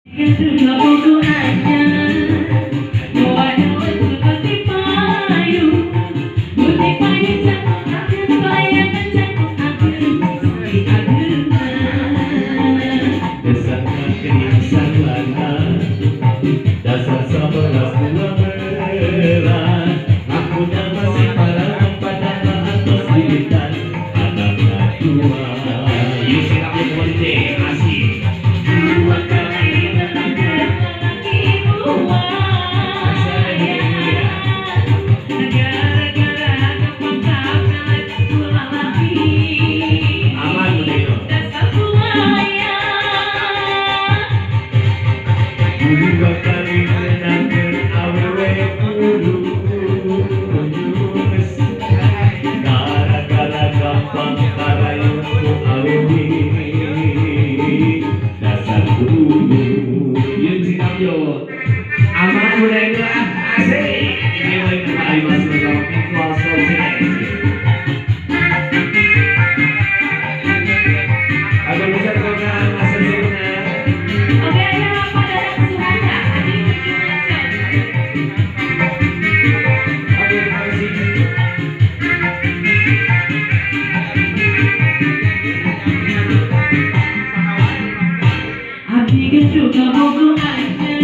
Sudah bodoh aja, walau seperti payung, putih payung jatuh akhir bayangan jatuh akhir sakit akhirnya. Desakan keinsan lana, dasar sebelas dua belas. Aku dan masih parang pada atas dirikan anak tua. You siap ya konde asik. Dua kali menangkan lagi buaya, gara-gara kepangkalan pulang lagi. Aman begitu. Dasar buaya. Dua kali menangkan awewe dulu. Gara-gara gampang karayun ku awewe. Dasar dulu. Yun siap yun. Aman udah itu asik. Ini boleh kembali masuk sama Pintual Soulconnect. Ada bisa dengan asal zona. Oke, ada apa dalam suara? Ada yang menjelaskan. Ada yang asik. Abdi juga bodoh aja.